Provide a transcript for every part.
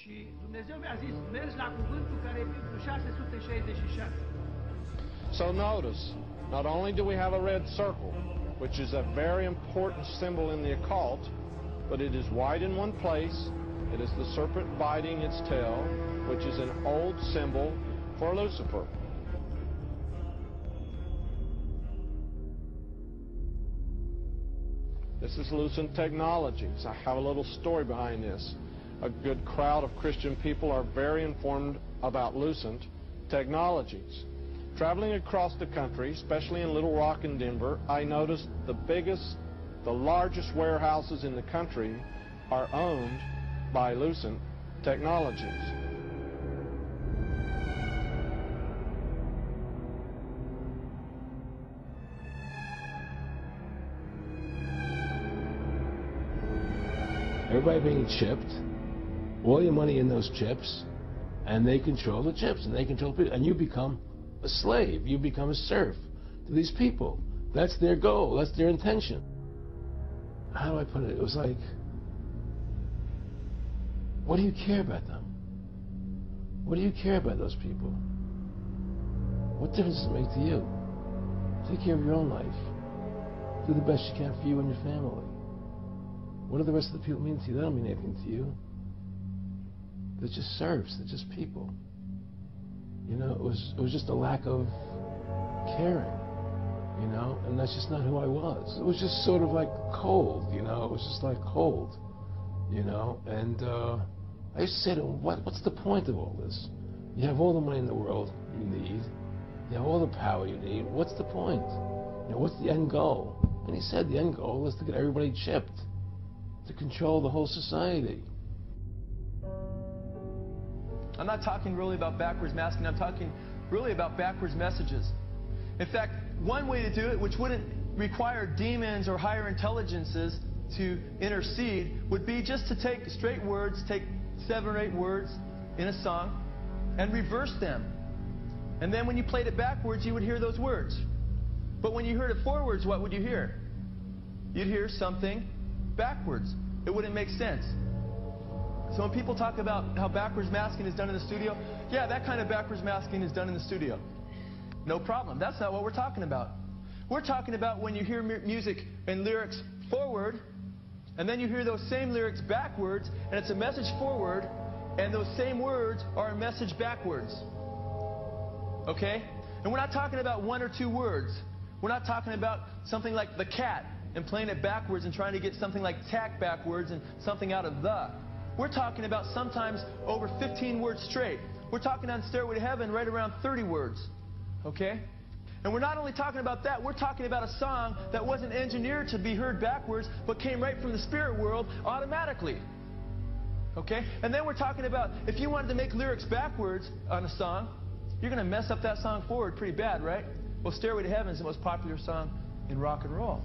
Și Dumnezeu mi-a zis, mergi la cuvântul care e pentru 666. So notice, not only do we have a red circle, which is a very important symbol in the occult, but it is white in one place. It is the serpent biting its tail, which is an old symbol for Lucifer. This is Lucent Technologies. I have a little story behind this. A good crowd of Christian people are very informed about Lucent Technologies. Traveling across the country, especially in Little Rock and Denver, I noticed the largest warehouses in the country are owned by Lucent Technologies. Everybody being chipped, all your money in those chips, and they control the chips, and they control people, and you become a slave, you become a serf to these people. That's their goal, that's their intention. How do I put it? It was like, what do you care about them? What do you care about those people? What difference does it make to you? Take care of your own life. Do the best you can for you and your family. What do the rest of the people mean to you? They don't mean anything to you. They're just serfs. They're just people. You know, it was just a lack of caring, you know, and that's just not who I was. It was just sort of like cold, you know. It was just like cold, you know. And I used to say to him, what's the point of all this? You have all the money in the world you need. You have all the power you need. What's the point? You know, what's the end goal? And he said the end goal is to get everybody chipped, to control the whole society. I'm not talking really about backwards masking. I'm talking really about backwards messages. In fact, one way to do it, which wouldn't require demons or higher intelligences to intercede, would be just to take straight words, take 7 or 8 words in a song, and reverse them. And then when you played it backwards, you would hear those words. But when you heard it forwards, what would you hear? You'd hear something backwards. It wouldn't make sense. So when people talk about how backwards masking is done in the studio, yeah, that kind of backwards masking is done in the studio. No problem. That's not what we're talking about. We're talking about when you hear music and lyrics forward, and then you hear those same lyrics backwards, and it's a message forward, and those same words are a message backwards. Okay? And we're not talking about 1 or 2 words. We're not talking about something like the cat and playing it backwards and trying to get something like tack backwards and something out of the. We're talking about sometimes over 15 words straight. We're talking on Stairway to Heaven right around 30 words. Okay? And we're not only talking about that, we're talking about a song that wasn't engineered to be heard backwards, but came right from the spirit world automatically. Okay? And then we're talking about if you wanted to make lyrics backwards on a song, you're going to mess up that song forward pretty bad, right? Well, Stairway to Heaven is the most popular song in rock and roll.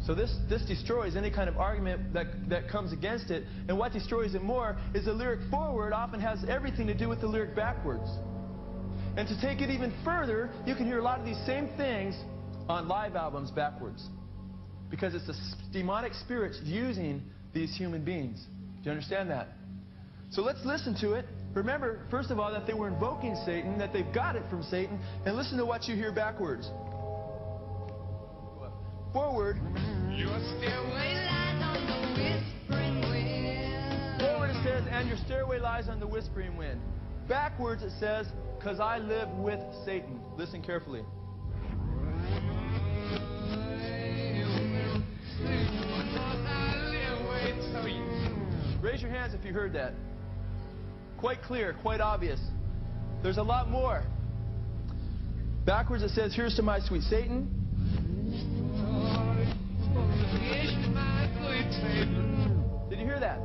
So this destroys any kind of argument that comes against it. And what destroys it more is the lyric forward often has everything to do with the lyric backwards. And to take it even further, you can hear a lot of these same things on live albums backwards. Because it's the demonic spirits using these human beings. Do you understand that? So let's listen to it. Remember, first of all, that they were invoking Satan, that they've got it from Satan, and listen to what you hear backwards. Forward. Your stairway lies on the whispering wind. Forward it says, and your stairway lies on the whispering wind. Backwards it says, because I live with Satan. Listen carefully. Raise your hands if you heard that. Quite clear, quite obvious. There's a lot more. Backwards it says, here's to my sweet Satan. Did you hear that?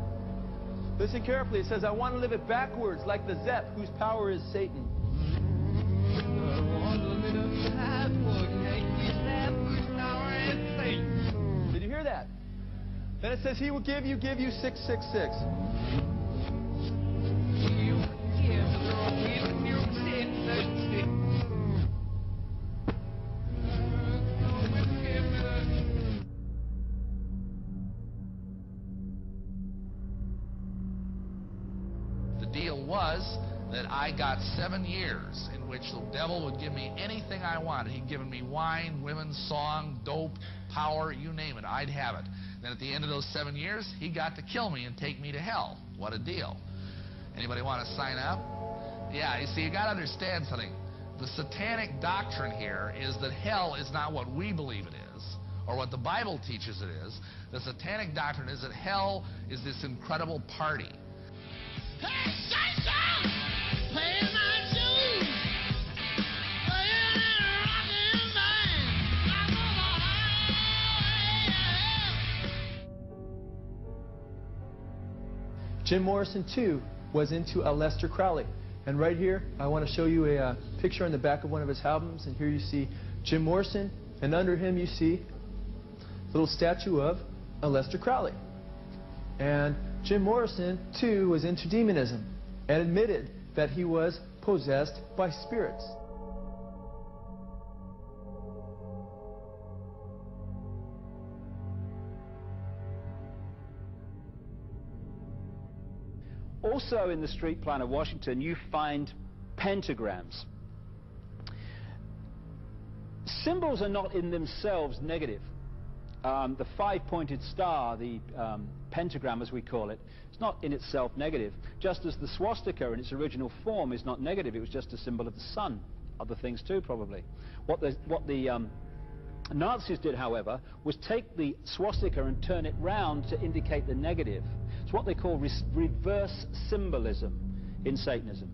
Listen carefully. It says, I want to live it backwards, like the Zep, whose power is Satan. Did you hear that? Then it says, he will give you 666. deal was that I got 7 years in which the devil would give me anything I wanted. He'd given me wine, women, song, dope, power, you name it, I'd have it. Then at the end of those 7 years, he got to kill me and take me to hell. What a deal. Anybody want to sign up? Yeah, you see, you got to understand something. The satanic doctrine here is that hell is not what we believe it is, or what the Bible teaches it is. The satanic doctrine is that hell is this incredible party. Hey, Satan! Play my shoes! Playing in a rockin' band! I'm gonna Jim Morrison, too, was into Aleister Crowley. And right here, I want to show you a picture on the back of one of his albums. And here you see Jim Morrison, and under him you see a little statue of Aleister Crowley. And Jim Morrison, too, was into demonism and admitted that he was possessed by spirits. Also in the street plan of Washington, you find pentagrams. Symbols are not in themselves negative. The five-pointed star, the pentagram as we call it, is not in itself negative. Just as the swastika in its original form is not negative, it was just a symbol of the sun. Other things too, probably. What the Nazis did, however, was take the swastika and turn it round to indicate the negative. It's what they call reverse symbolism in Satanism.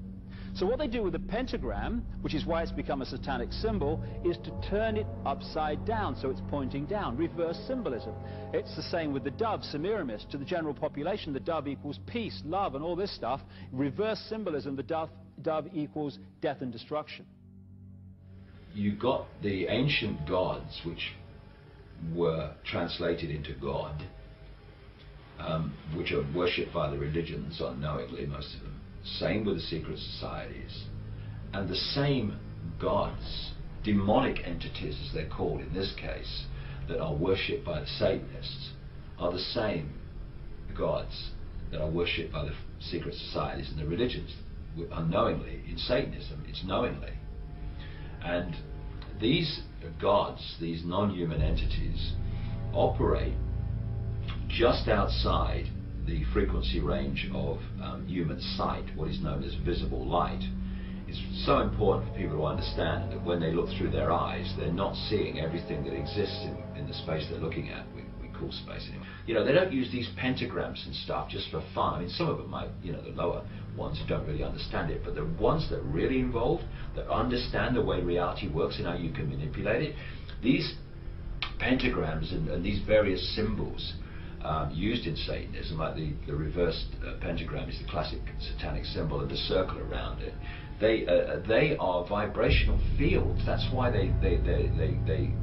So what they do with the pentagram, which is why it's become a satanic symbol, is to turn it upside down, so it's pointing down. Reverse symbolism. It's the same with the dove, Semiramis. To the general population, the dove equals peace, love, and all this stuff. Reverse symbolism, the dove equals death and destruction. You got the ancient gods, which were translated into God, which are worshipped by the religions unknowingly, most of them. Same with the secret societies. And the same gods, demonic entities as they're called in this case, that are worshipped by the Satanists, are the same gods that are worshipped by the secret societies and the religions unknowingly. In Satanism, it's knowingly. And these gods, these non-human entities, operate just outside the frequency range of human sight, what is known as visible light. It's so important for people to understand that when they look through their eyes, they're not seeing everything that exists in the space they're looking at. We call space anyway. You know, they don't use these pentagrams and stuff just for fun. I mean, some of them might, you know, the lower ones who don't really understand it, but the ones that are really involved, that understand the way reality works and how you can manipulate it, these pentagrams and these various symbols used in Satanism, like the reversed pentagram is the classic satanic symbol, and the circle around it. They are vibrational fields. That's why they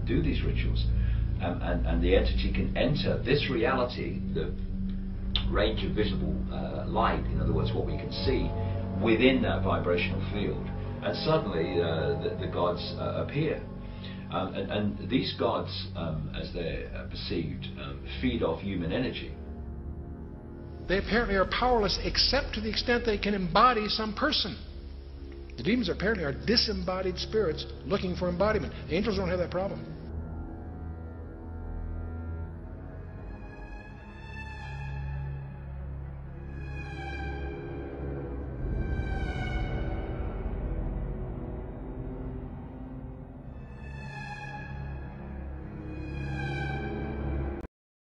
do these rituals, and the entity can enter this reality, the range of visible light. In other words, what we can see within that vibrational field, and suddenly the gods appear. And these gods, as they're perceived, feed off human energy. They apparently are powerless except to the extent they can embody some person. The demons apparently are disembodied spirits looking for embodiment. The angels don't have that problem.